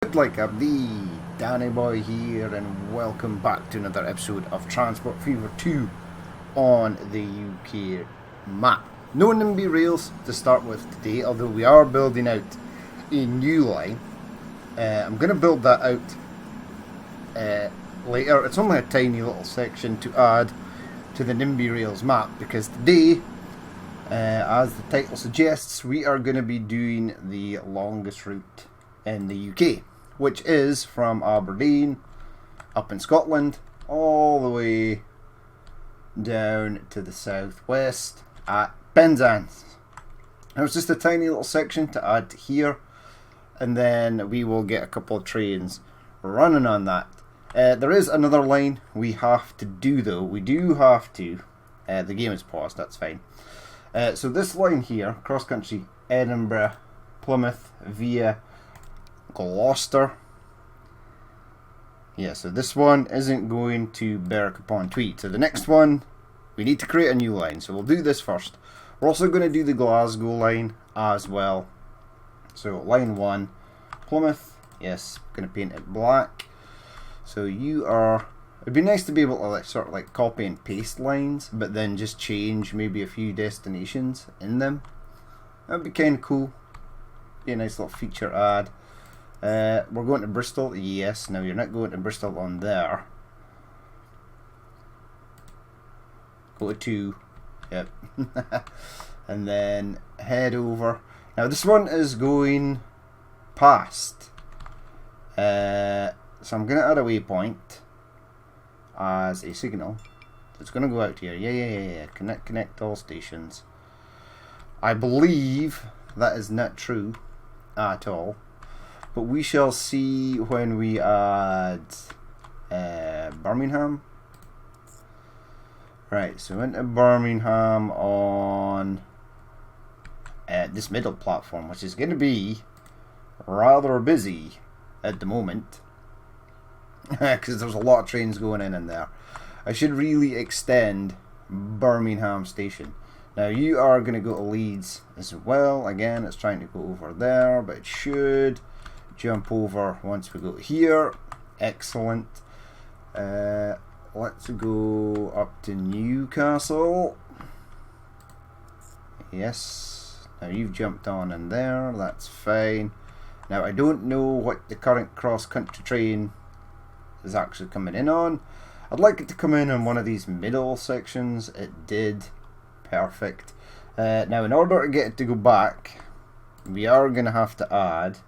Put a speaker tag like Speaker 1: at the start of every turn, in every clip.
Speaker 1: Good like the Danny Boy here, and welcome back to another episode of Transport Fever 2 on the UK map. No NIMBY rails to start with today, although we are building out a new line. I'm going to build that out later. It's only a tiny little section to add to the NIMBY rails map, because today, as the title suggests, we are going to be doing the longest route in the UK, which is from Aberdeen up in Scotland all the way down to the southwest at Penzance. There's just a tiny little section to add to here, and then we will get a couple of trains running on that. There is another line we have to do though. We do have to. The game is paused, that's fine. So this line here, cross country Edinburgh, Plymouth via Gloucester. Yeah, so this one isn't going to Berwick upon Tweed. So the next one, we need to create a new line. So we'll do this first. We're also going to do the Glasgow line as well. So line 1, Plymouth. Yes, I'm going to paint it black. So you are... It'd be nice to be able to sort of like copy and paste lines, but then just change maybe a few destinations in them. That'd be kind of cool. Be a nice little feature add. We're going to Bristol. Yes, now you're not going to Bristol on there. Go to 2. Yep. And then head over. Now this one is going past. So I'm going to add a waypoint as a signal. So it's going to go out here. Yeah. Connect all stations. I believe that is not true at all. But we shall see when we add Birmingham. Right, so into Birmingham on this middle platform, which is going to be rather busy at the moment. Because there's a lot of trains going in there. I should really extend Birmingham station. Now you are going to go to Leeds as well. Again, it's trying to go over there, but it should jump over once we go here. Excellent. Let's go up to Newcastle. Yes. Now you've jumped on in there. That's fine. Now I don't know what the current cross-country train is actually coming in on. I'd like it to come in on one of these middle sections. It did. Perfect. Now in order to get it to go back, we are going to have to add...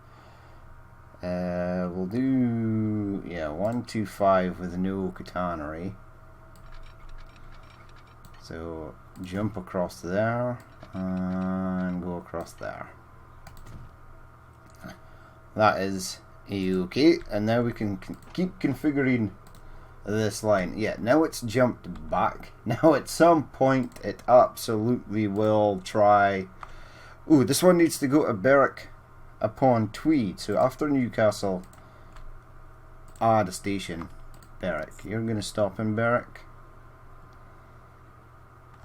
Speaker 1: we'll do 125 with no catenary. So jump across there and go across there. That is okay, and now we can keep configuring this line. Yeah, now it's jumped back. Now at some point it absolutely will try. Ooh, this one needs to go to Berwick upon Tweed. So after Newcastle, add a station, Berwick. You're going to stop in Berwick,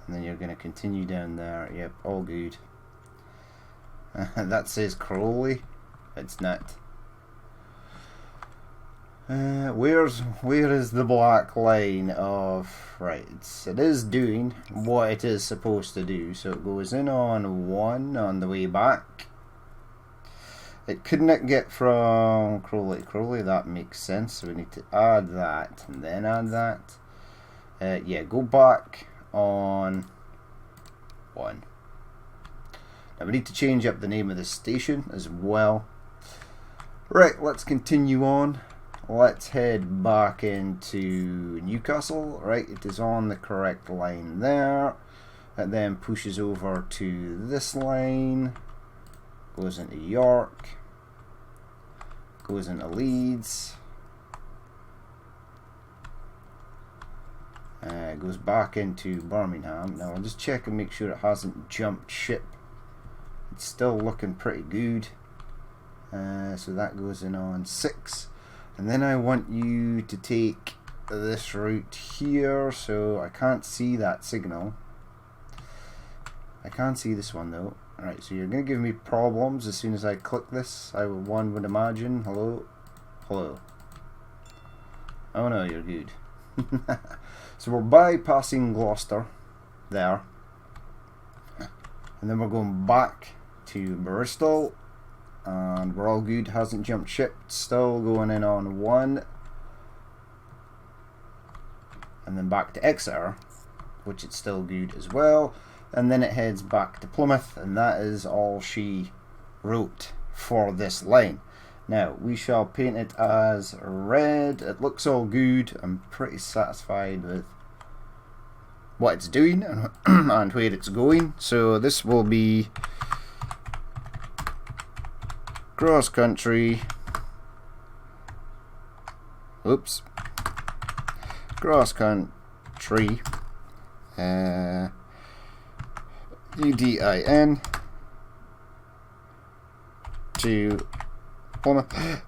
Speaker 1: and then you're going to continue down there. Yep, all good. That says Crowley. It's not. Where is the black line of... Right, it is doing what it is supposed to do. So it goes in on 1 on the way back. It couldn't get from Crowley to Crowley. That makes sense. So we need to add that and then add that. Yeah, go back on 1. Now we need to change up the name of the station as well. Right, let's continue on. Let's head back into Newcastle. Right, it is on the correct line there. It then pushes over to this line. Goes into York, goes into Leeds, goes back into Birmingham. Now I'll just check and make sure it hasn't jumped ship. It's still looking pretty good. So that goes in on 6. And then I want you to take this route here, so I can't see that signal. I can't see this one though. Alright, so you're going to give me problems as soon as I click this, one would imagine. Hello? Hello. Oh no, you're good. So we're bypassing Gloucester there. And then we're going back to Bristol. And we're all good. Hasn't jumped ship. Still going in on 1. And then back to Exeter, which it's still good as well. And then it heads back to Plymouth. And that is all she wrote for this line. Now, we shall paint it as red. It looks all good. I'm pretty satisfied with what it's doing and where it's going. So this will be cross country. Oops. Cross country. EDIN to Plymouth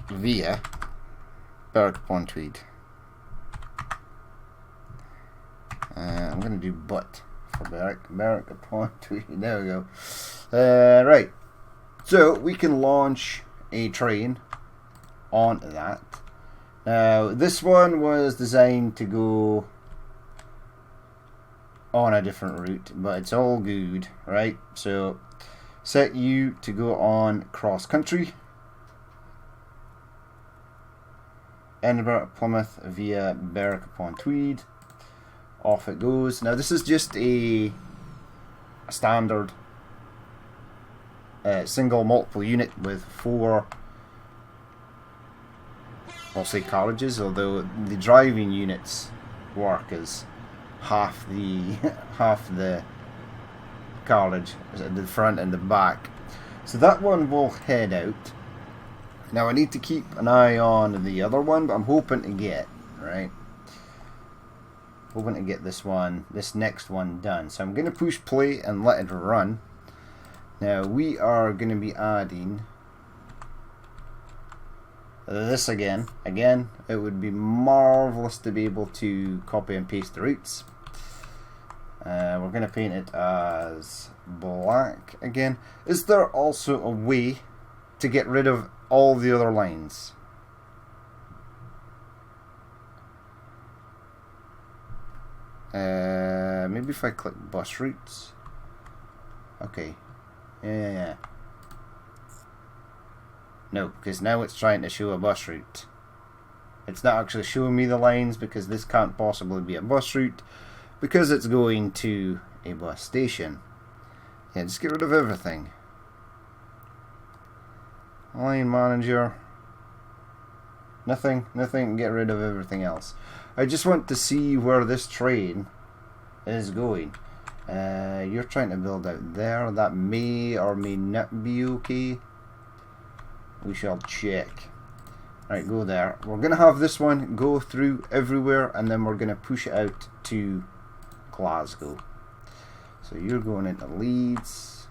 Speaker 1: via Berwick-upon-Tweed. I'm going to do but for Berwick-upon-Tweed. There we go. Right. So we can launch a train on that. Now this one was designed to go on a different route, but it's all good, right? So set you to go on cross country, Edinburgh, Plymouth via Berwick-upon-Tweed. Off it goes. Now this is just a standard single multiple unit with 4, I'll say carriages, although the driving units work as half the carriage, the front and the back. So that one will head out. Now I need to keep an eye on the other one, but I'm hoping to get this next one done. So I'm going to push play and let it run. Now we are going to be adding this again. Again, it would be marvelous to be able to copy and paste the routes. We're going to paint it as black again. Is there also a way to get rid of all the other lines? Maybe if I click bus routes. Okay. Yeah. No, because now it's trying to show a bus route. It's not actually showing me the lines because this can't possibly be a bus route because it's going to a bus station. Yeah, just get rid of everything. Line manager. Nothing, get rid of everything else. I just want to see where this train is going. You're trying to build out there. That may or may not be okay. We shall check. Right, go there. We're going to have this one go through everywhere and then we're going to push it out to Glasgow. So you're going into Leeds.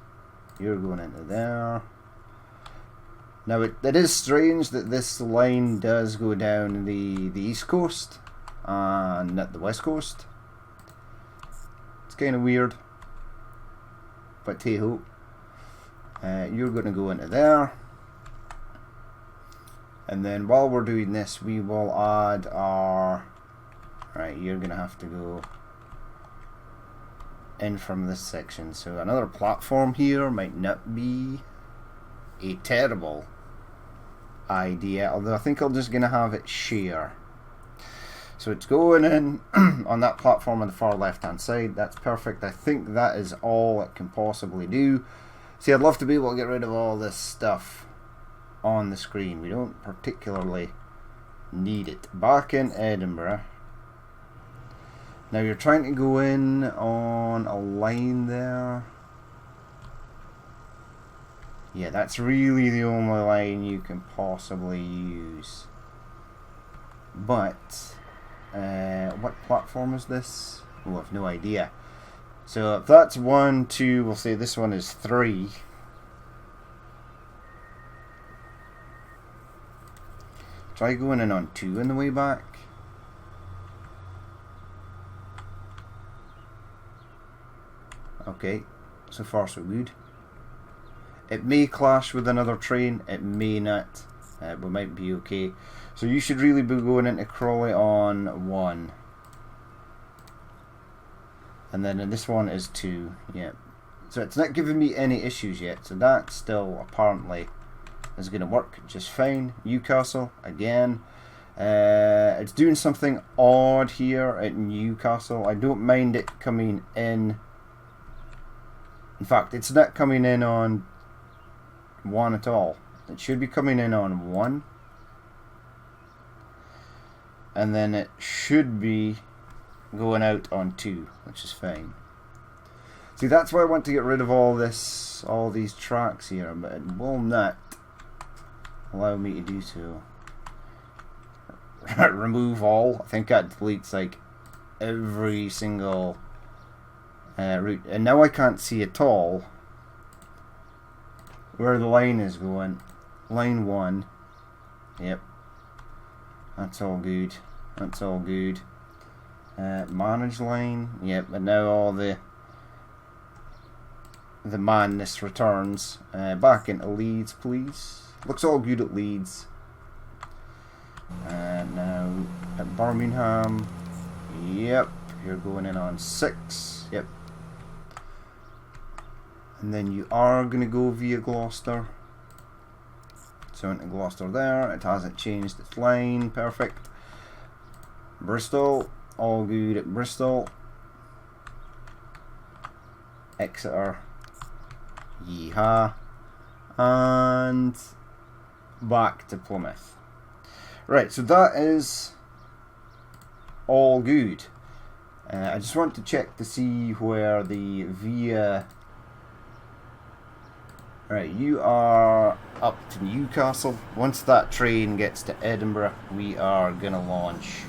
Speaker 1: You're going into there. Now it is strange that this line does go down the east coast and not the west coast. It's kind of weird, but hey ho. You're going to go into there, and then while we're doing this we will add our, right, you're going to have to go in from this section. So another platform here might not be a terrible idea, although I think I'm just going to have it share. So it's going in on that platform on the far left hand side. That's perfect. I think that is all it can possibly do. See, I'd love to be able to get rid of all this stuff on the screen. We don't particularly need it. Back in Edinburgh. Now you're trying to go in on a line there. Yeah, that's really the only line you can possibly use. But what platform is this? Oh, I've no idea. So if that's 1, 2, we'll say this one is 3. Try going in on 2 on the way back. Okay, so far so good. It may clash with another train, it may not. we might be okay. So you should really be going into Crawley on 1. And then this one is 2. Yeah. So it's not giving me any issues yet. So that still apparently is going to work just fine. Newcastle again. It's doing something odd here at Newcastle. I don't mind it coming in. In fact, it's not coming in on 1 at all. It should be coming in on 1. And then it should be going out on 2, which is fine. See, that's why I want to get rid of all these tracks here, but it will not allow me to do so. Remove all. I think that deletes like every single route, and now I can't see at all where the line is going. Line 1. Yep. That's all good. That's all good. Manage line. Yep. And now all the madness returns. Back into Leeds, please. Looks all good at Leeds. Now at Birmingham. Yep. You're going in on 6. Yep. And then you are going to go via Gloucester. So into Gloucester there. It hasn't changed its line. Perfect. Bristol. All good at Bristol. Exeter. Yeehaw. And back to Plymouth. Right, so that is all good. I just want to check to see where the via... Right, you are up to Newcastle. Once that train gets to Edinburgh, we are going to launch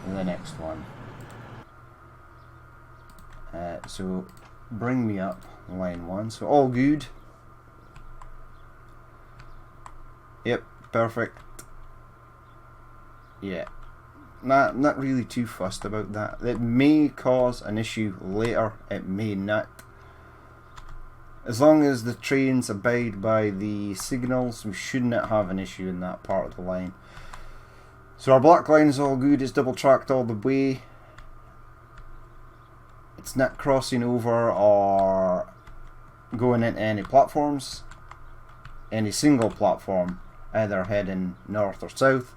Speaker 1: the next one. So bring me up line 1. So all good. Yep, perfect. Yeah. Not really too fussed about that. It may cause an issue later, it may not. As long as the trains abide by the signals, we should not have an issue in that part of the line. So our black line is all good, it's double tracked all the way. It's not crossing over or going into any platforms. Any single platform, either heading north or south.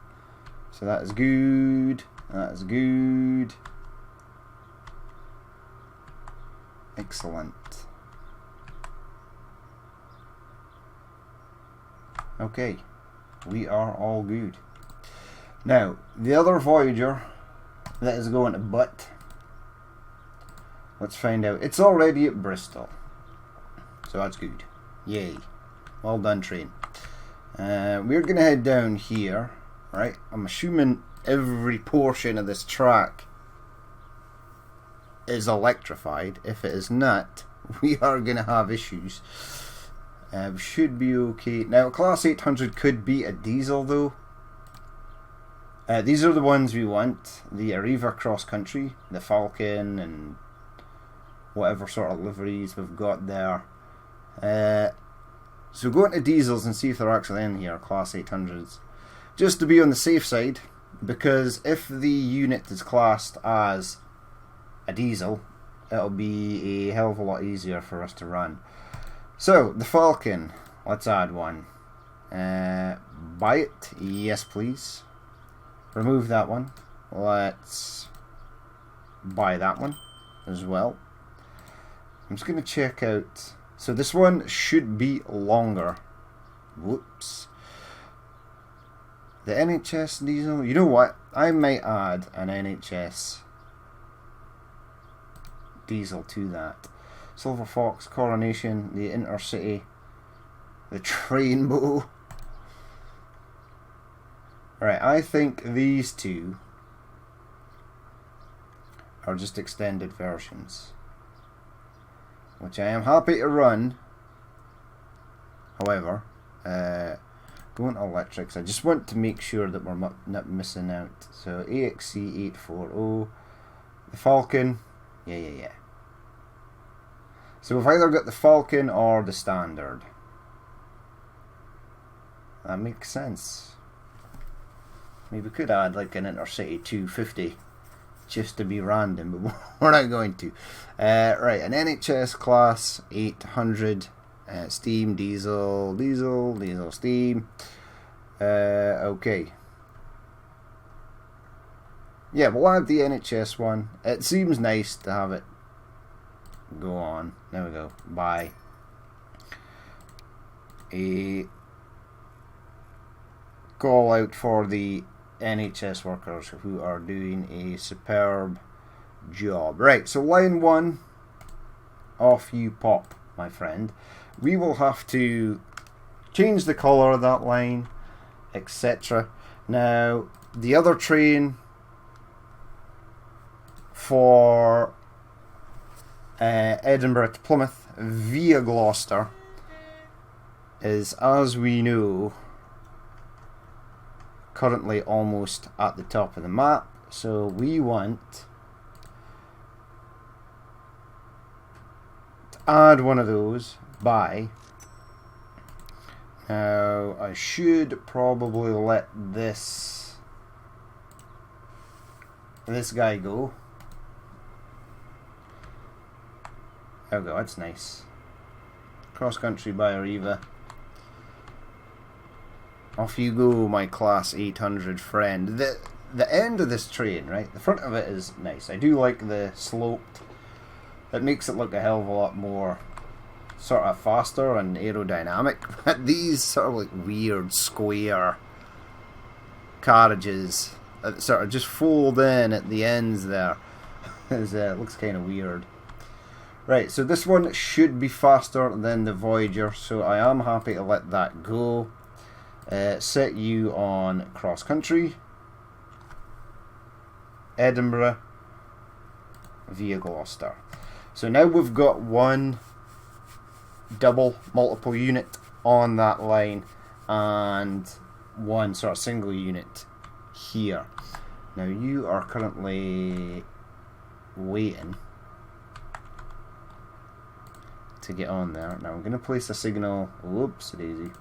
Speaker 1: So that is good. That is good. Excellent. Okay, we are all good. Now, the other Voyager that is going to Butt. Let's find out. It's already at Bristol. So that's good. Yay. Well done, train. We're going to head down here. Right? I'm assuming every portion of this track is electrified. If it is not, we are going to have issues. We should be okay. Now, Class 800 could be a diesel though. These are the ones we want. The Arriva Cross Country, the Falcon, and whatever sort of liveries we've got there. So go into diesels and see if they're actually in here, Class 800s. Just to be on the safe side, because if the unit is classed as a diesel, it'll be a hell of a lot easier for us to run. So, the Falcon, let's add one. Buy it, yes please. Remove that one. Let's buy that one as well. I'm just going to check out. So this one should be longer. Whoops. The NHS diesel. You know what? I might add an NHS diesel to that. Silver Fox, Coronation, the Intercity, the Trainbow. Right, I think these two are just extended versions, which I am happy to run. However, going to electrics, I just want to make sure that we're not missing out. So AXC840, the Falcon, yeah. So we've either got the Falcon or the Standard. That makes sense. Maybe we could add like an intercity 250 just to be random, but we're not going to. Right, an NHS class 800, steam, diesel, steam. Okay. Yeah, we'll add the NHS one. It seems nice to have it go on. There we go. By a call out for the NHS workers who are doing a superb job. Right, so line 1, off you pop, my friend. We will have to change the colour of that line, etc. Now, the other train for Edinburgh to Plymouth via Gloucester is, as we know, currently almost at the top of the map, so we want to add one of those by, now I should probably let this guy go. There we go, that's nice. Cross country by Arriva. Off you go, my class 800 friend. The end of this train, right? The front of it is nice. I do like the sloped. It makes it look a hell of a lot more sort of faster and aerodynamic. But these sort of like weird square carriages that sort of just fold in at the ends there. It looks kind of weird. Right, so this one should be faster than the Voyager, so I am happy to let that go. Set you on cross country, Edinburgh via Gloucester. So now we've got one double multiple unit on that line and one sort of single unit here. Now you are currently waiting to get on there. Now I'm going to place a signal. Whoops, daisy.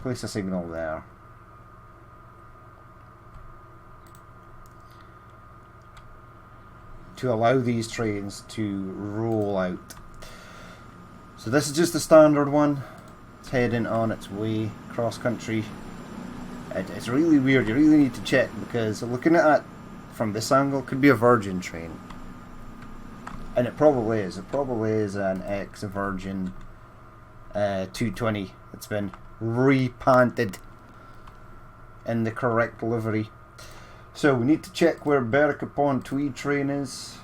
Speaker 1: Place a signal there. To allow these trains to roll out. So this is just the standard one. It's heading on its way cross country. It's really weird. You really need to check, because looking at it from this angle, it could be a Virgin train. And it probably is. It probably is an ex-Virgin 220 that's been repainted in the correct livery. So we need to check where Berwick-upon-Tweed train is.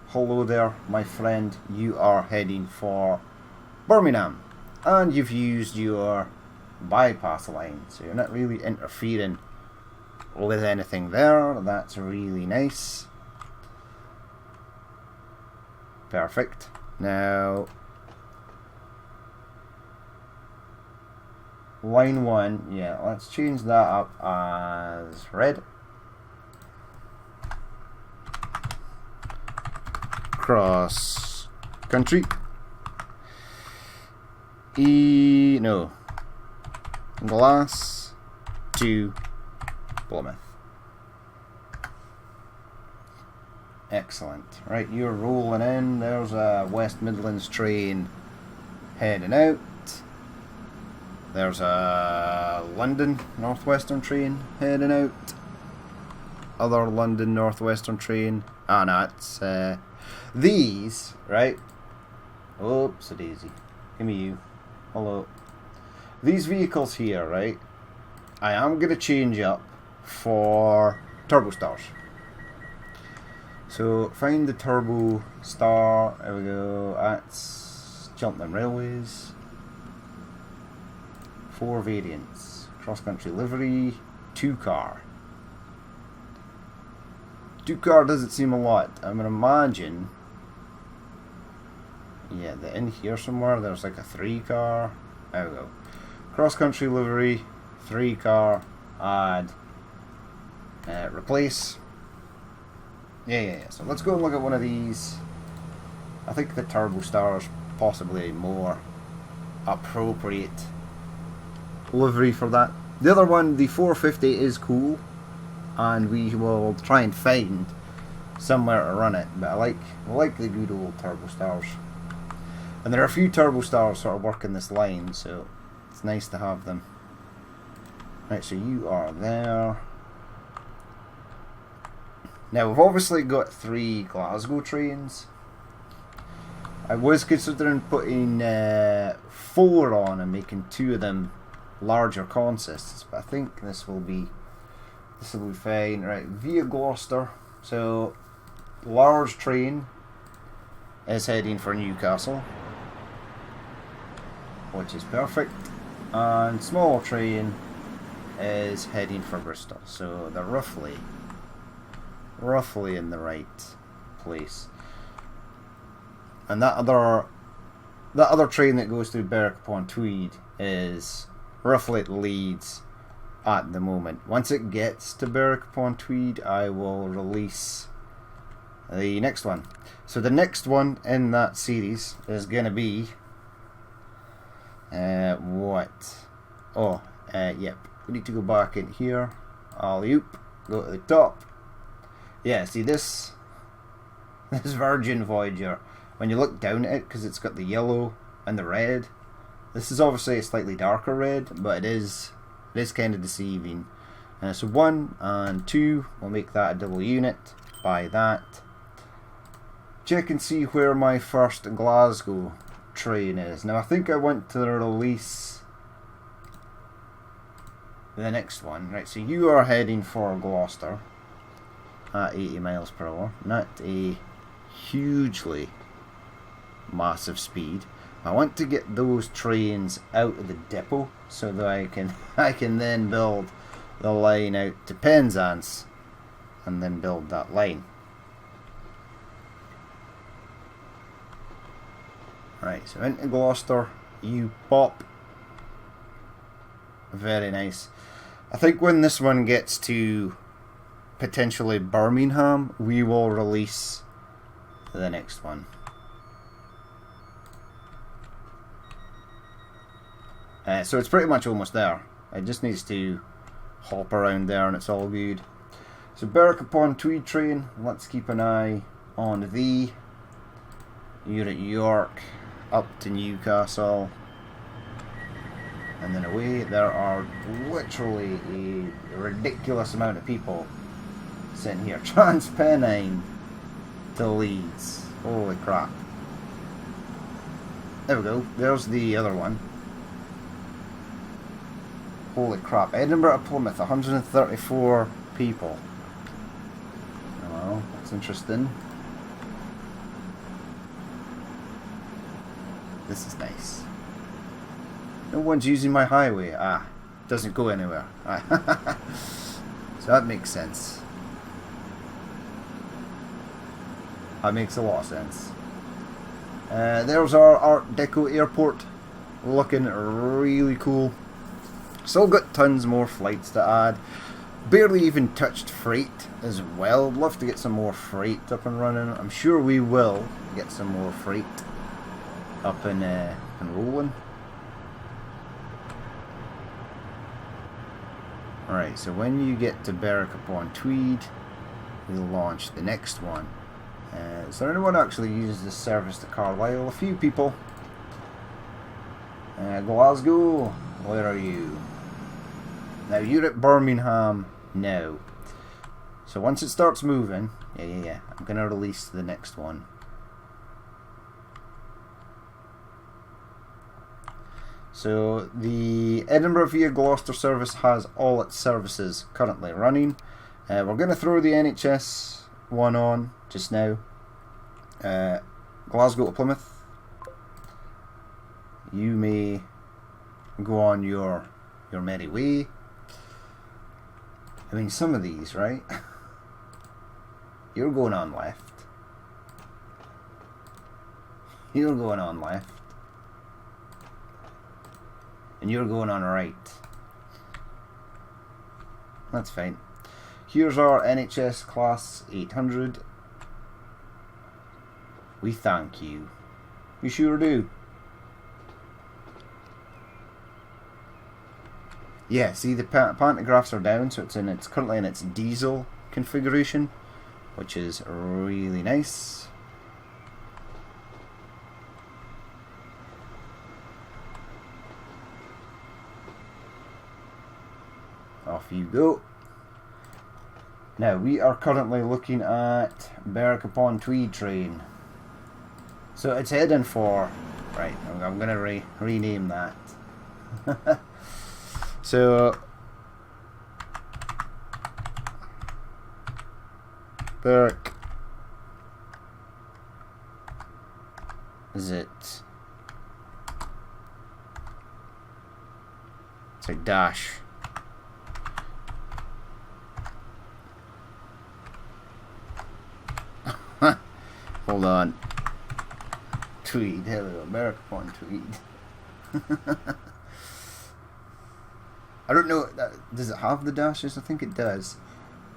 Speaker 1: Hello there, my friend. You are heading for Birmingham, and you've used your bypass line, so you're not really interfering with anything there. That's really nice. Perfect. Now line 1, yeah, let's change that up as red. Cross country. Glass to Plymouth. Excellent. Right, you're rolling in. There's a West Midlands train heading out. There's a London Northwestern train heading out. Other London Northwestern train. Ah, no, it's these, right? Oops, a daisy. Give me you. Hello. These vehicles here, right? I am going to change up for Turbo Stars. So find the Turbo Star. There we go. That's Cheltenham Railways. 4 variants. Cross country livery. 2 car. 2 car doesn't seem a lot. I'm gonna imagine. Yeah, they're in here somewhere. There's like a 3 car. There we go. Cross country livery. 3 car. Add. Replace. Yeah. So let's go and look at one of these. I think the Turbo Star is possibly more appropriate livery for that. The other one, the 450, is cool, and we will try and find somewhere to run it. But I like the good old Turbo Stars, and there are a few Turbo Stars sort of working this line, so it's nice to have them. Right, so you are there. Now we've obviously got 3 Glasgow trains. I was considering putting 4 on and making 2 of them larger consists, but I think this will be fine. Right, via Gloucester. So large train is heading for Newcastle, which is perfect, and small train is heading for Bristol. So they're roughly in the right place. And that other train that goes through Berwick upon Tweed is roughly at Leeds at the moment. Once it gets to Berwick upon Tweed, I will release the next one. So the next one in that series is going to be what? Oh, yep. We need to go back in here. Alley-oop. Go to the top. Yeah, see this Virgin Voyager. When you look down at it, because it's got the yellow and the red, this is obviously a slightly darker red, but it is kind of deceiving. So 1 and 2, we'll make that a double unit. Buy that. Check and see where my first Glasgow train is. Now I think I want to release the next one. Right, so you are heading for Gloucester at 80 miles per hour. Not a hugely massive speed. I want to get those trains out of the depot so that I can then build the line out to Penzance and then build that line. Right, so into Gloucester you pop. Very nice. I think when this one gets to potentially Birmingham, we will release the next one. So it's pretty much almost there. It just needs to hop around there and it's all good. So Berwick upon Tweed train, let's keep an eye on thee. You're at York, up to Newcastle, and then away. There are literally a ridiculous amount of people sitting here. Transpennine to Leeds. Holy crap. There we go. There's the other one. Holy crap. Edinburgh to Plymouth, 134 people. Well, that's interesting. This is nice. No one's using my highway. Doesn't go anywhere. So that makes sense. That makes a lot of sense. There's our Art Deco airport. Looking really cool. Still got tons more flights to add. Barely even touched freight as well. I'd love to get some more freight up and running. I'm sure we will get some more freight up and rolling. Alright, so when you get to Berwick upon Tweed, we'll launch the next one. Is there anyone who actually uses this service to Carlisle? A few people. Glasgow, where are you? Now you're at Birmingham now. So once it starts moving, yeah, I'm going to release the next one. So the Edinburgh via Gloucester service has all its services currently running. We're going to throw the NHS one on just now. Glasgow to Plymouth. You may go on your merry way. I mean, some of these, right? You're going on left. You're going on left. And you're going on right. That's fine. Here's our NHS Class 800. We thank you. We sure do. Yeah, see the pantographs are down, so it's currently in its diesel configuration, which is really nice. Off you go. Now we are currently looking at Berwick-upon-Tweed train. So it's heading for, right, I'm going to rename that. So Berwick, is it? It's a dash. Hold on. Tweed, hello, Berwick-upon-Tweed. I don't know, does it have the dashes? I think it does.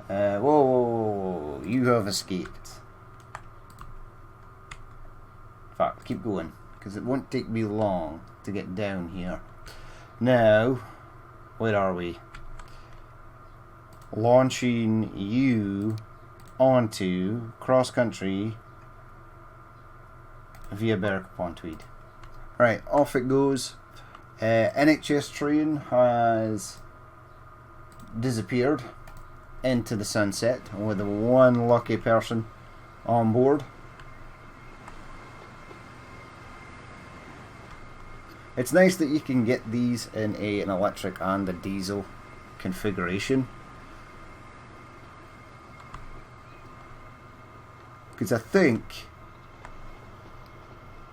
Speaker 1: Whoa, you have escaped. In fact, keep going, because it won't take me long to get down here. Now, where are we? Launching you onto cross country via Berwick-upon-Tweed. Right, off it goes. NHS train has disappeared into the sunset with one lucky person on board. It's nice that you can get these in an electric and a diesel configuration, because I think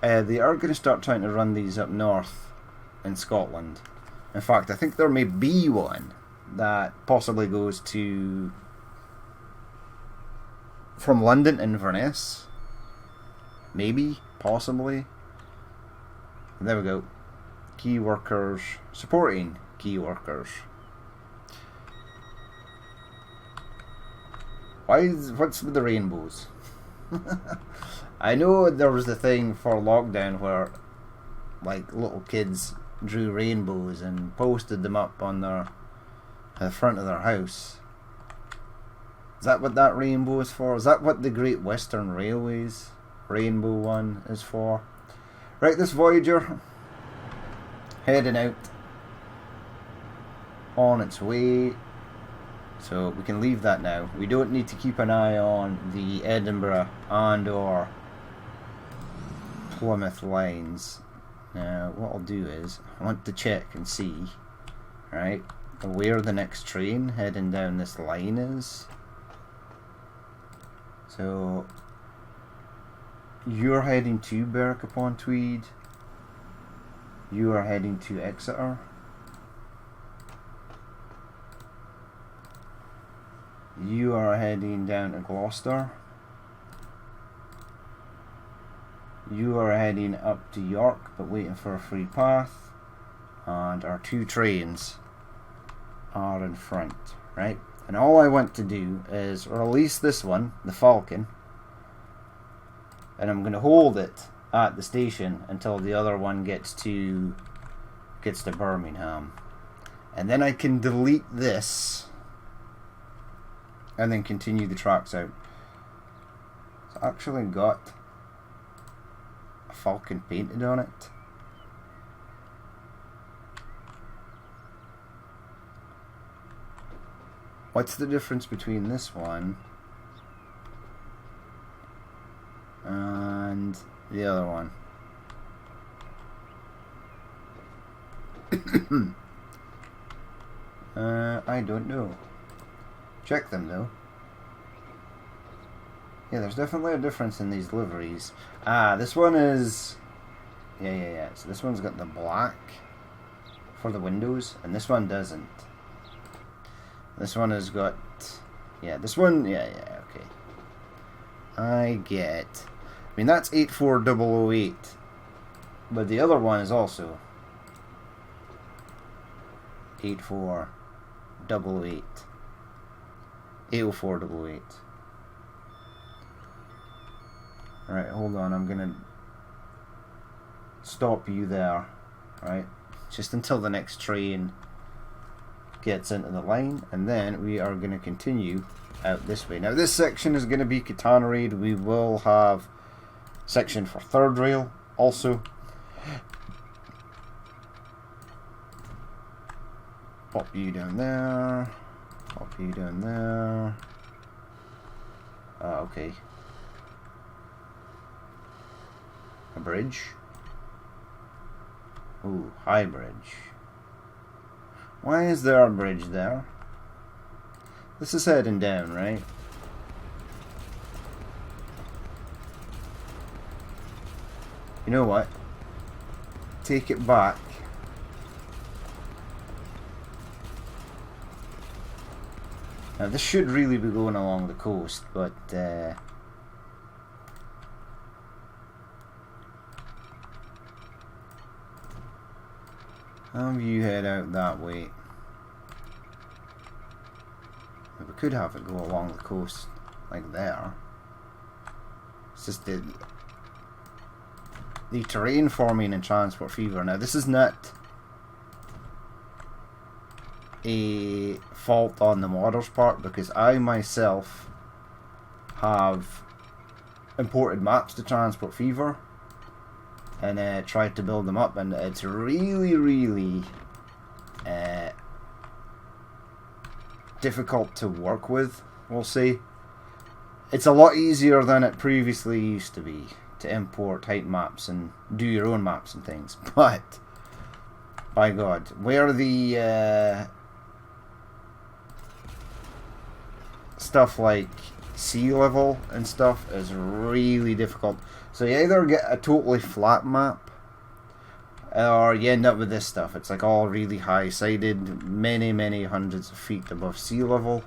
Speaker 1: they are going to start trying to run these up north in Scotland. In fact, I think there may be one that possibly goes to from London to Inverness. Maybe, possibly. There we go. Key workers supporting key workers. What's with the rainbows? I know there was the thing for lockdown where like little kids drew rainbows and posted them up on the front of their house. Is that what that rainbow is for? Is that what the Great Western Railways rainbow one is for? Right, this Voyager heading out on its way, so we can leave that now. We don't need to keep an eye on the Edinburgh and or Plymouth lines. Now what I'll do is I want to check and see, right, where the next train heading down this line is. So you're heading to Berwick-upon-Tweed, you are heading to Exeter, you are heading down to Gloucester, you are heading up to York but waiting for a free path, and our two trains are in front, right? And all I want to do is release this one, the Falcon, and I'm going to hold it at the station until the other one gets to Birmingham, and then I can delete this and then continue the tracks out. So I actually got a Falcon painted on it. What's the difference between this one and the other one? I don't know. Check them though. Yeah, there's definitely a difference in these liveries. Ah, this one is... Yeah. So this one's got the black for the windows, and this one doesn't. This one has got... Yeah, this one... Yeah, okay. I get... I mean, that's 84008. But the other one is also 84008. 80488. Right, hold on, I'm gonna stop you there, right? Just until the next train gets into the line, and then we are going to continue out this way. Now this section is going to be catenaried. We will have section for third rail also. Pop you down there. Pop you down there. Okay. A bridge. Ooh, high bridge. Why is there a bridge there? This is heading down, right? You know what? Take it back. Now this should really be going along the coast, but how do you head out that way? We could have it go along the coast, like there. It's just the terrain forming in Transport Fever. Now this is not a fault on the modder's part, because I myself have imported maps to Transport Fever and tried to build them up, and it's really difficult to work with, we'll say. It's a lot easier than it previously used to be to import height maps and do your own maps and things, but by God, where the stuff like sea level and stuff is really difficult. So you either get a totally flat map, or you end up with this stuff. It's like all really high sided, many hundreds of feet above sea level.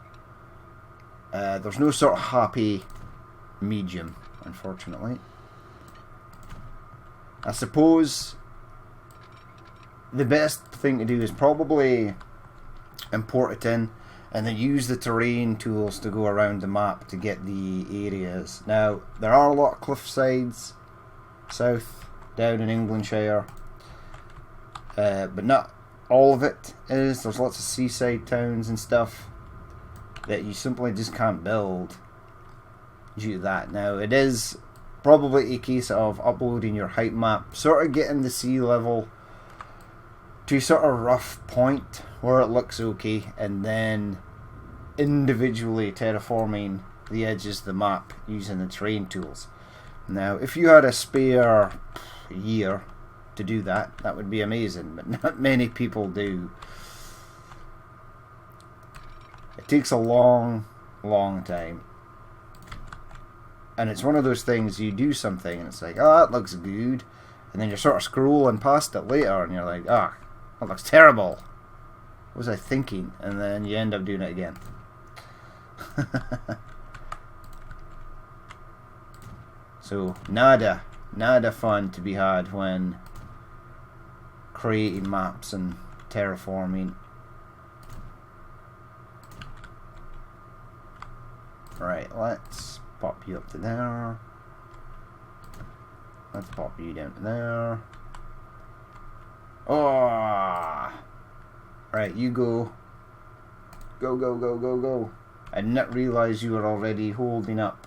Speaker 1: There's no sort of happy medium, unfortunately. I suppose the best thing to do is probably import it in and then use the terrain tools to go around the map to get the areas. Now, there are a lot of cliff sides south, down in Englandshire, but not all of it is. There's lots of seaside towns and stuff that you simply just can't build due to that. Now, it is probably a case of uploading your height map, sort of getting the sea level to a sort of rough point where it looks okay, and then individually terraforming the edges of the map using the terrain tools. Now, if you had a spare year to do that, that would be amazing, but not many people do. It takes a long time, and it's one of those things, you do something and it's like, oh, that looks good, and then you're sort of scrolling past it later and you're like, ah, that looks terrible. What was I thinking? And then you end up doing it again. So nada fun to be had when creating maps and terraforming. Right, let's pop you up to there. Let's pop you down to there. Oh! Right, you go. Go. I did not realise you were already holding up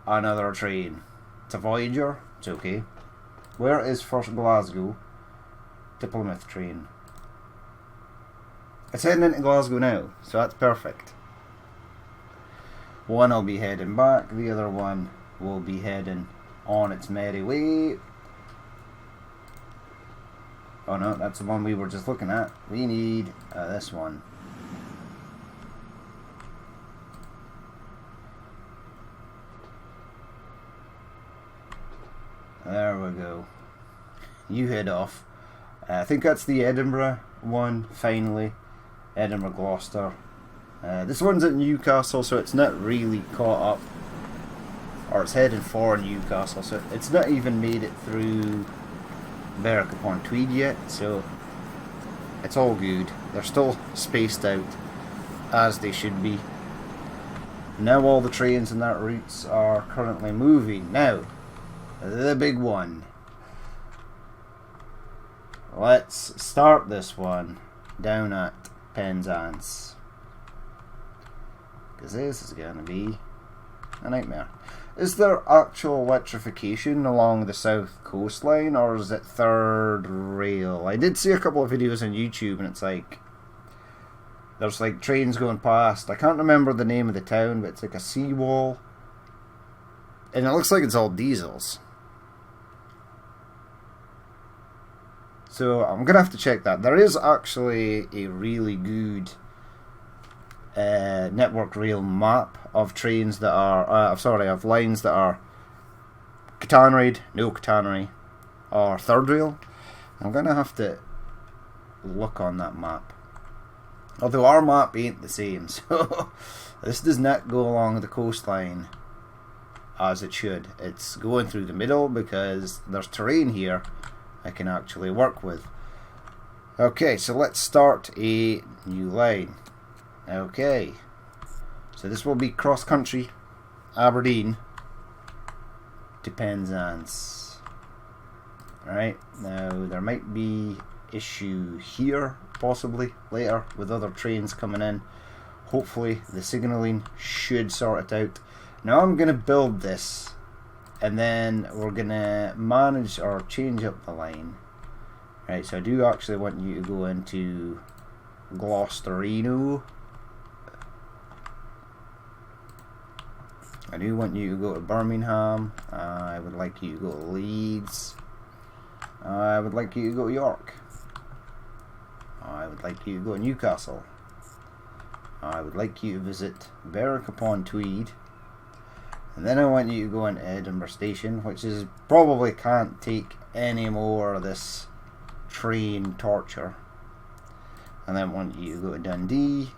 Speaker 1: another train. It's a Voyager. It's okay. Where is first Glasgow to Plymouth train? It's heading into Glasgow now, so that's perfect. One will be heading back, the other one will be heading on its merry way. Oh no, that's the one we were just looking at. We need this one. There we go. You head off. I think that's the Edinburgh one, finally. Edinburgh, Gloucester. This one's at Newcastle, so it's not really caught up. Or it's heading for Newcastle, so it's not even made it through Berwick upon Tweed yet, so it's all good. They're still spaced out as they should be. Now all the trains in that route are currently moving. Now, the big one. Let's start this one down at Penzance. Because this is going to be a nightmare. Is there actual electrification along the south coastline, or is it third rail? I did see a couple of videos on YouTube, and it's like there's like trains going past. I can't remember the name of the town, but it's like a seawall, and it looks like it's all diesels. So I'm gonna have to check that. There is actually a really good network rail map of trains that are of lines that are catenaried, no catenary, or third rail. I'm gonna have to look on that map, although our map ain't the same, so this does not go along the coastline as it should. It's going through the middle because there's terrain here I can actually work with. Okay, so let's start a new line. Okay, so this will be cross country, Aberdeen to Penzance. Alright, now there might be issue here possibly later with other trains coming in. Hopefully the signalling should sort it out. Now I'm going to build this, and then we're going to manage or change up the line. Right, so I do actually want you to go into Gloucesterino. I do want you to go to Birmingham. I would like you to go to Leeds. I would like you to go to York. I would like you to go to Newcastle. I would like you to visit Berwick-upon-Tweed. And then I want you to go into Edinburgh Station, which is probably can't take any more of this train torture. And then I want you to go to Dundee.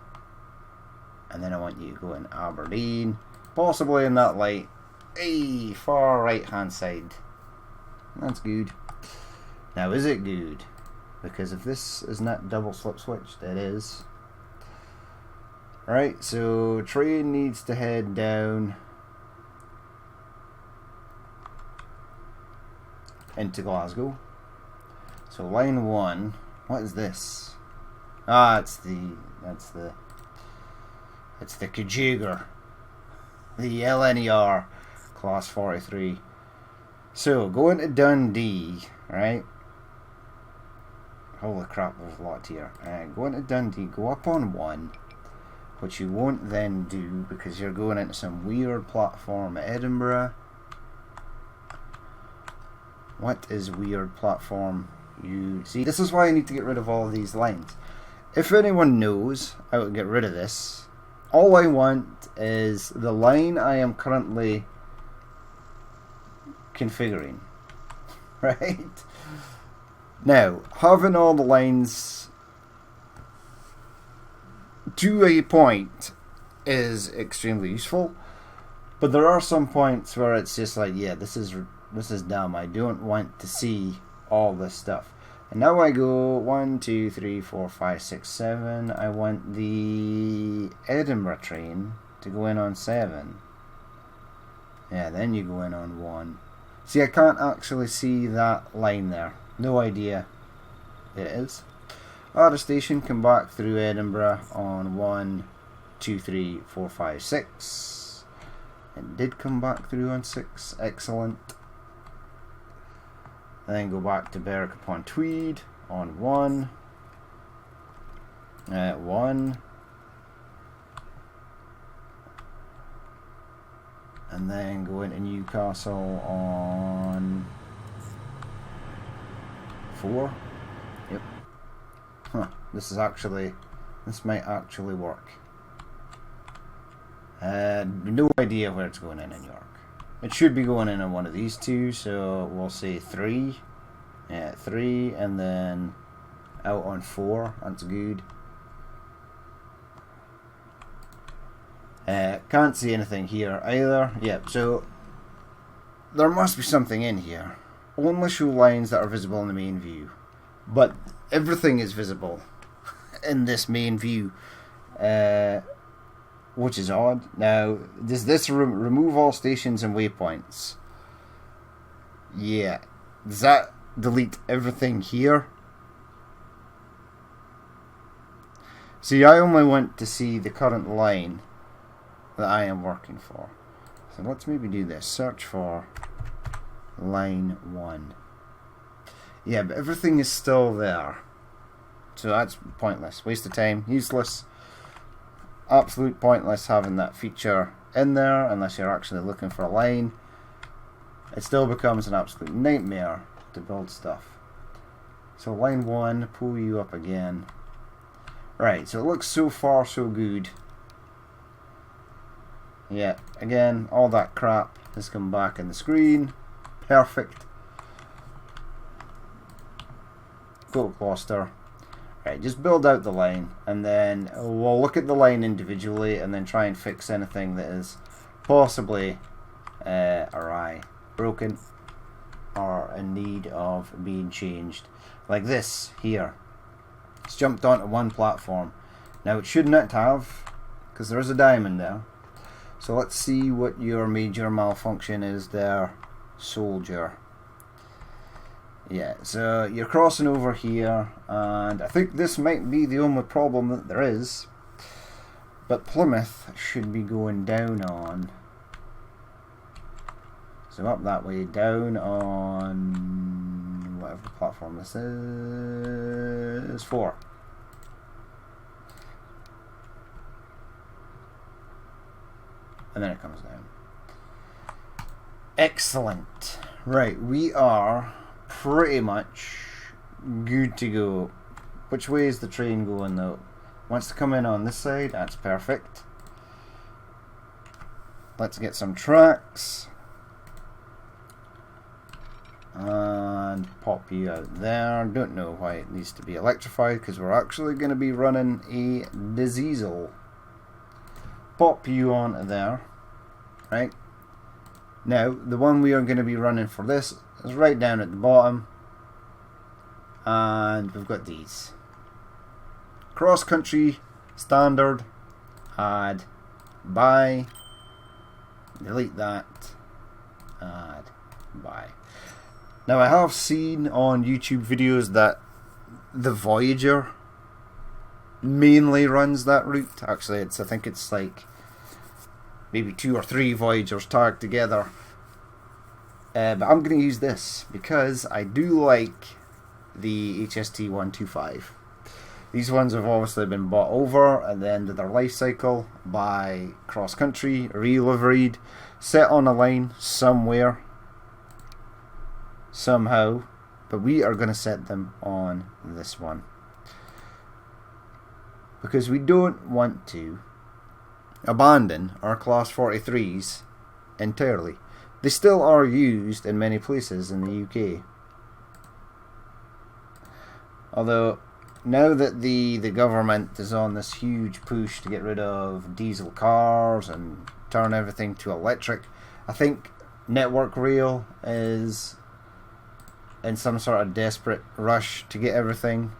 Speaker 1: And then I want you to go in Aberdeen. Possibly in that light. Hey, far right hand side. That's good. Now is it good? Because if this is not double slip switched, it is. Right, so train needs to head down into Glasgow. So line 1, what is this? Ah, it's the Kajuger. The LNER class 43. So going to Dundee, right? Holy crap, there's a lot here. Going to Dundee, go up on 1, which you won't then do because you're going into some weird platform at Edinburgh. What is weird platform? You see, this is why I need to get rid of all of these lines. If anyone knows how to get rid of this, all I want is the line I am currently configuring. Right? Now, having all the lines to a point is extremely useful, but there are some points where it's just like, yeah, this is dumb. I don't want to see all this stuff. And now I go 1, 2, 3, 4, 5, 6, 7. I want the Edinburgh train to go in on 7. Yeah, then you go in on 1. See, I can't actually see that line there. No idea it is. At a station, come back through Edinburgh on 1, 2, 3, 4, 5, 6. It did come back through on 6. Excellent. And then go back to Berwick-upon-Tweed on 1. 1. And then go into Newcastle on 4. Yep. Huh. This might actually work. No idea where it's going in York. It should be going in on one of these two, so we'll say 3. Yeah, 3, and then out on 4. That's good. Can't see anything here either. Yep, so there must be something in here. Only show lines that are visible in the main view. But everything is visible in this main view. Which is odd. Now, does this remove all stations and waypoints? Yeah. Does that delete everything here? See, I only want to see the current line that I am working for. So let's maybe do this. Search for line 1. Yeah, but everything is still there. So that's pointless. Waste of time. Useless. Absolute pointless having that feature in there unless you're actually looking for a line. It still becomes an absolute nightmare to build stuff. So line 1, pull you up again. Right, so it looks so far so good. Yeah, again, all that crap has come back in the screen. Perfect. Go to cluster. Right, just build out the line, and then we'll look at the line individually and then try and fix anything that is possibly awry, broken, or in need of being changed. Like this here. It's jumped onto one platform. Now it should not have, because there is a diamond there. So let's see what your major malfunction is there, soldier. Yeah, so you're crossing over here, and I think this might be the only problem that there is. But Plymouth should be going down on. So up that way, down on whatever platform this is, 4. And then it comes down. Excellent. Right, we are pretty much good to go. Which way is the train going though? Wants to come in on this side, that's perfect. Let's get some tracks. And pop you out there. Don't know why it needs to be electrified, because we're actually going to be running a diesel. Pop you on there. Right. Now, the one we are going to be running for this is right down at the bottom. And we've got these. Cross country, standard, add, buy, delete that, add, buy. Now I have seen on YouTube videos that the Voyager mainly runs that route. Actually, I think it's like maybe 2 or 3 Voyagers tagged together. But I'm going to use this because I do like the HST 125. These ones have obviously been bought over at the end of their life cycle by Cross Country, reliveried, set on a line somewhere, somehow, but we are going to set them on this one because we don't want to abandon our Class 43s entirely. They still are used in many places in the UK. Although, now that the government is on this huge push to get rid of diesel cars and turn everything to electric, I think Network Rail is in some sort of desperate rush to get everything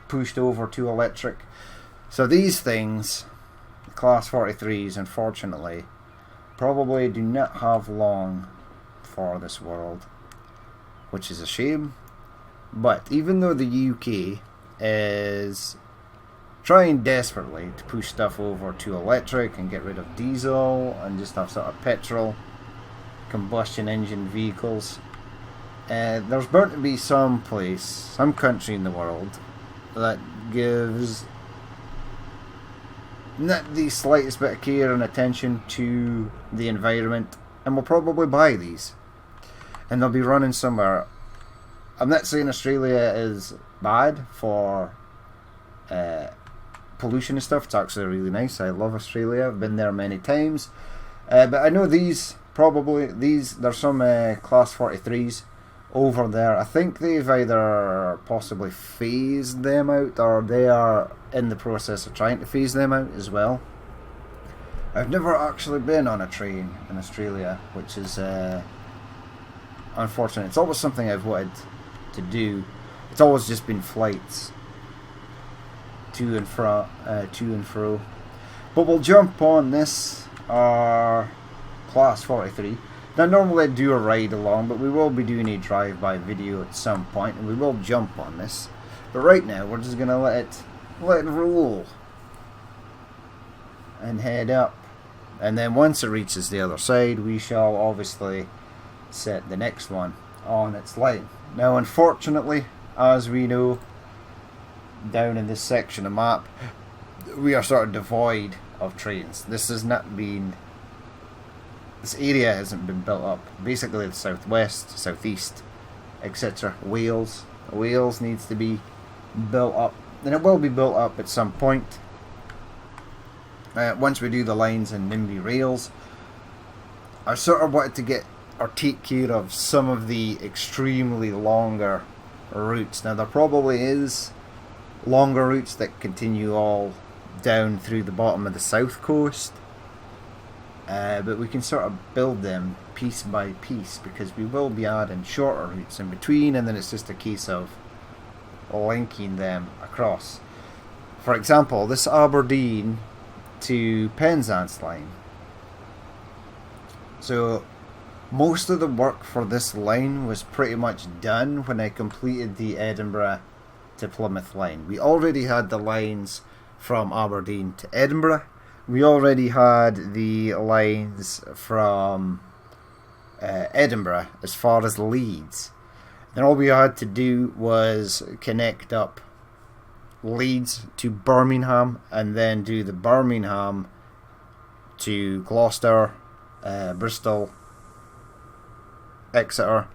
Speaker 1: pushed over to electric. So these things, the Class 43s, unfortunately, probably do not have long for this world, which is a shame. But even though the UK is trying desperately to push stuff over to electric and get rid of diesel and just have sort of petrol combustion engine vehicles, there's bound to be some place, some country in the world that gives not the slightest bit of care and attention to the environment and will probably buy these, and they'll be running somewhere. I'm not saying Australia is bad for pollution and stuff. It's actually really nice. I love Australia. I've been there many times. But I know there's some Class 43s over there. I think they've either possibly phased them out, or they are in the process of trying to phase them out as well. I've never actually been on a train in Australia, which is unfortunate. It's always something I've wanted to do. It's always just been flights to and fro. But we'll jump on this, our Class 43. Now normally I do a ride along, but we will be doing a drive-by video at some point, and we will jump on this. But right now we're just going to let it let it roll and head up. And then once it reaches the other side, we shall obviously set the next one on its line. Now, unfortunately, as we know, down in this section of map, we are sort of devoid of trains. This area hasn't been built up. Basically, the southwest, southeast, etc. Wales needs to be built up, and it will be built up at some point. Once we do the lines in NIMBY rails, I sort of wanted to get or take care of some of the extremely longer routes. Now, there probably is longer routes that continue all down through the bottom of the south coast, but we can sort of build them piece by piece, because we will be adding shorter routes in between, and then it's just a case of linking them across. For example, this Aberdeen to Penzance line. So most of the work for this line was pretty much done when I completed the Edinburgh to Plymouth line. We already had the lines from Aberdeen to Edinburgh. We already had the lines from Edinburgh as far as Leeds. And all we had to do was connect up Leeds to Birmingham, and then do the Birmingham to Gloucester, Bristol, Exeter,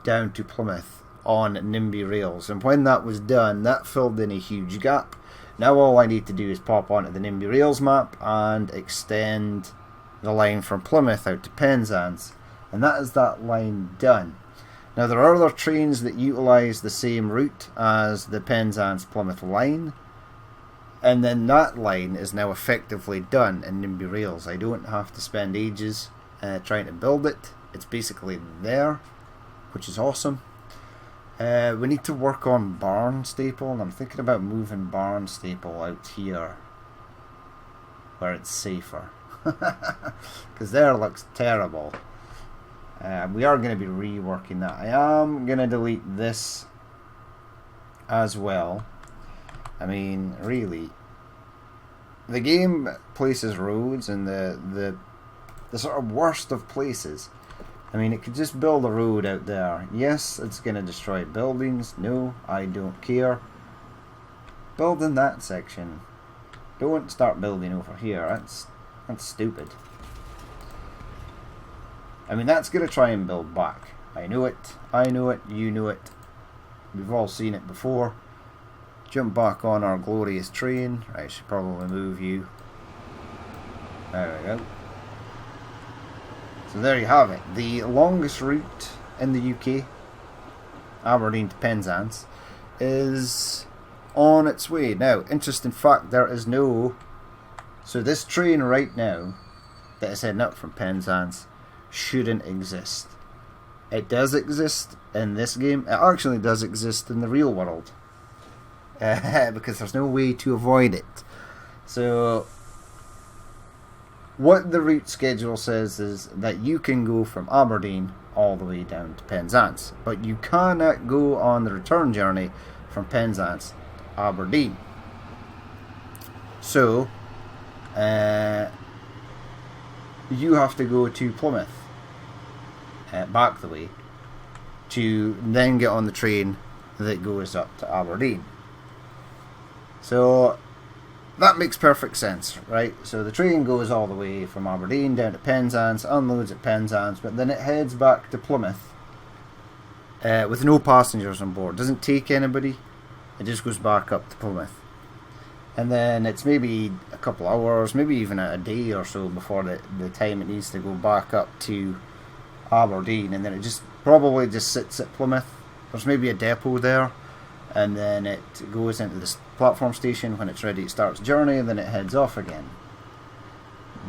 Speaker 1: down to Plymouth on NIMBY rails. And when that was done, that filled in a huge gap. Now all I need to do is pop onto the NIMBY rails map and extend the line from Plymouth out to Penzance, and that is that line done. Now, there are other trains that utilise the same route as the Penzance-Plymouth line, and then that line is now effectively done in NIMBY rails. I don't have to spend ages trying to build it. It's basically there, which is awesome. We need to work on Barnstaple, and I'm thinking about moving Barnstaple out here where it's safer, because there looks terrible. We are going to be reworking that. I am going to delete this as well. I mean, really, the game places roads in the sort of worst of places. I mean, it could just build a road out there. Yes, it's going to destroy buildings. No, I don't care. Build in that section. Don't start building over here. That's stupid. I mean, that's going to try and build back. I know it, you know it. We've all seen it before. Jump back on our glorious train. I should probably move you. There we go. So there you have it. The longest route in the UK, Aberdeen to Penzance, is on its way. Now, interesting fact, there is no... So this train right now that is heading up from Penzance shouldn't exist. It does exist in this game. It actually does exist in the real world, because there's no way to avoid it. So what the route schedule says is that you can go from Aberdeen all the way down to Penzance, but you cannot go on the return journey from Penzance to Aberdeen. So you have to go to Plymouth, back the way, to then get on the train that goes up to Aberdeen. So that makes perfect sense, right? So the train goes all the way from Aberdeen down to Penzance, unloads at Penzance, but then it heads back to Plymouth with no passengers on board. Doesn't take anybody. It just goes back up to Plymouth. And then it's maybe a couple hours, maybe even a day or so before the time it needs to go back up to Aberdeen, and then it probably just sits at Plymouth. There's maybe a depot there, and then it goes into this platform station when it's ready to start its journey, and then it heads off again.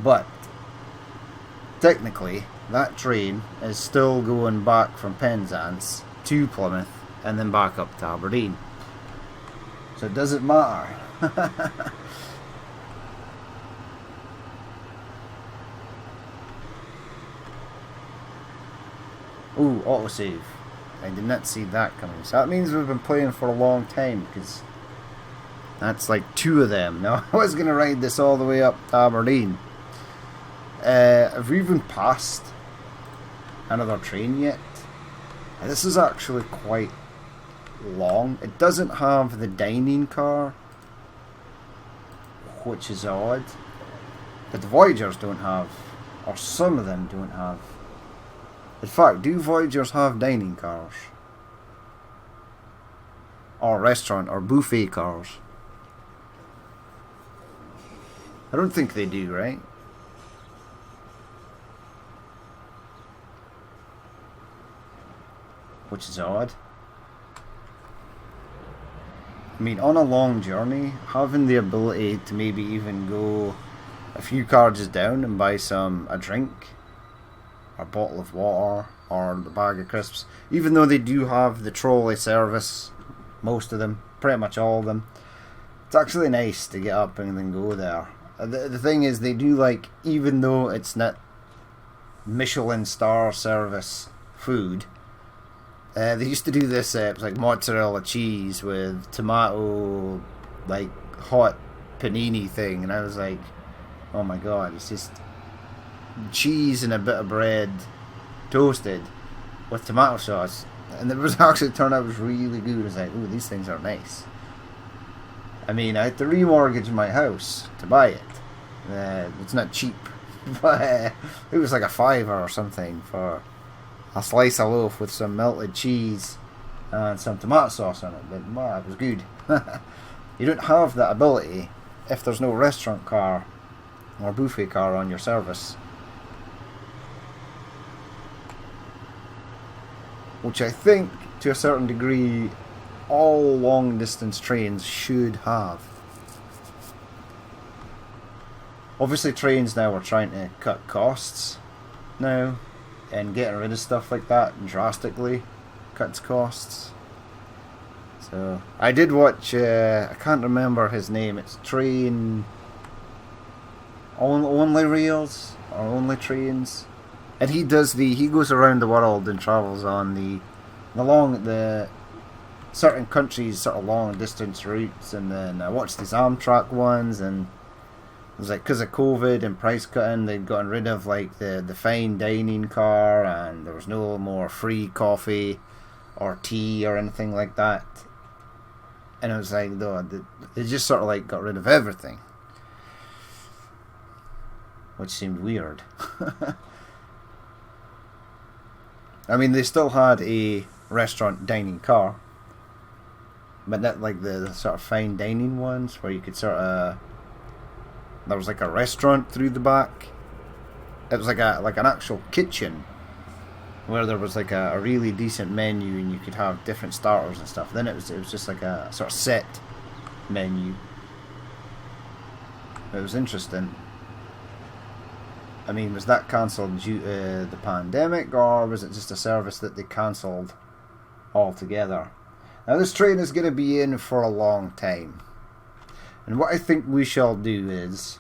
Speaker 1: But technically, that train is still going back from Penzance to Plymouth and then back up to Aberdeen. So it doesn't matter. Ooh, autosave. I did not see that coming. So that means we've been playing for a long time, because That's like 2 of them. Now, I was going to ride this all the way up to Aberdeen. Have we even passed another train yet? This is actually quite long. It doesn't have the dining car, which is odd. But the Voyagers don't have, or some of them don't have. In fact, do Voyagers have dining cars? Or restaurant or buffet cars? I don't think they do, right? Which is odd. I mean, on a long journey, having the ability to maybe even go a few carriages down and buy a drink, a bottle of water, or the bag of crisps, even though they do have the trolley service, most of them, pretty much all of them, it's actually nice to get up and then go there. The thing is, they do, like, even though it's not Michelin star service food, they used to do this, it was like mozzarella cheese with tomato, like, hot panini thing, and I was like, oh my god, it's just cheese and a bit of bread toasted with tomato sauce, and it was actually turned out was really good. I was like, ooh, these things are nice. I mean, I had to remortgage my house to buy it. It's not cheap, but it was like a $5 or something for a slice of loaf with some melted cheese and some tomato sauce on it. But wow, it was good. You don't have that ability if there's no restaurant car or buffet car on your service, which I think to a certain degree all long distance trains should have. Obviously trains now are trying to cut costs now, and getting rid of stuff like that drastically cuts costs. So I did watch, I can't remember his name, it's Train Only Rails or Only Trains, and he goes around the world and travels on the certain countries, sort of long distance routes. And then I watched these Amtrak ones, and it was like, because of COVID and price cutting, they'd gotten rid of like the fine dining car, and there was no more free coffee or tea or anything like that. And it was like, they just sort of like got rid of everything, which seemed weird. I mean, they still had a restaurant dining car, but not like the sort of fine dining ones where you could sort of, there was like a restaurant through the back. It was like an actual kitchen where there was like a really decent menu, and you could have different starters and stuff. Then it was just like a sort of set menu. It was interesting. I mean, was that cancelled due to the pandemic, or was it just a service that they cancelled altogether? Now, this train is going to be in for a long time. And what I think we shall do is,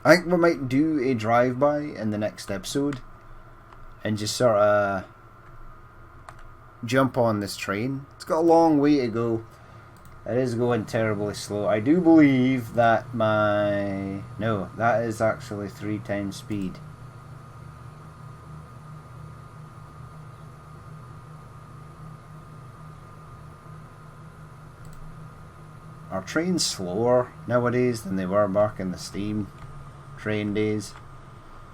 Speaker 1: I think we might do a drive-by in the next episode and just sort of jump on this train. It's got a long way to go. It is going terribly slow. I do believe that no, that is actually 3 times speed. Are trains slower nowadays than they were back in the steam train days?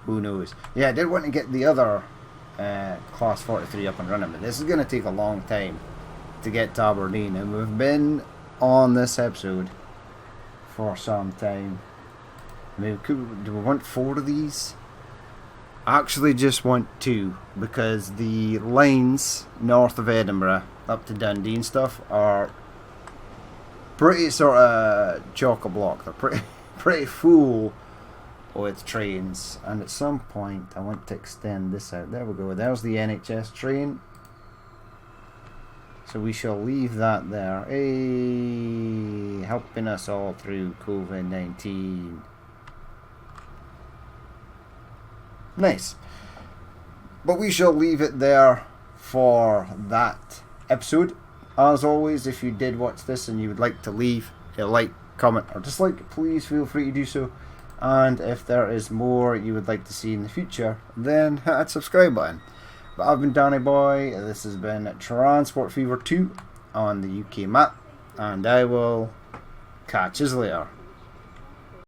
Speaker 1: Who knows? Yeah, I did want to get the other Class 43 up and running, but this is going to take a long time to get to Aberdeen, and we've been on this episode for some time. I mean, do we want 4 of these? I actually just want 2, because the lines north of Edinburgh up to Dundee and stuff are pretty sort of chock-a-block. They're pretty full with trains, and at some point I want to extend this out. There we go. There's the NHS train. So we shall leave that there. Hey, helping us all through COVID-19. Nice. But we shall leave it there for that episode. As always, if you did watch this and you would like to leave like, comment or dislike, please feel free to do so. And if there is more you would like to see in the future, then hit that subscribe button. But I've been Danny Boy, this has been Transport Fever 2 on the UK map, and I will catch you later.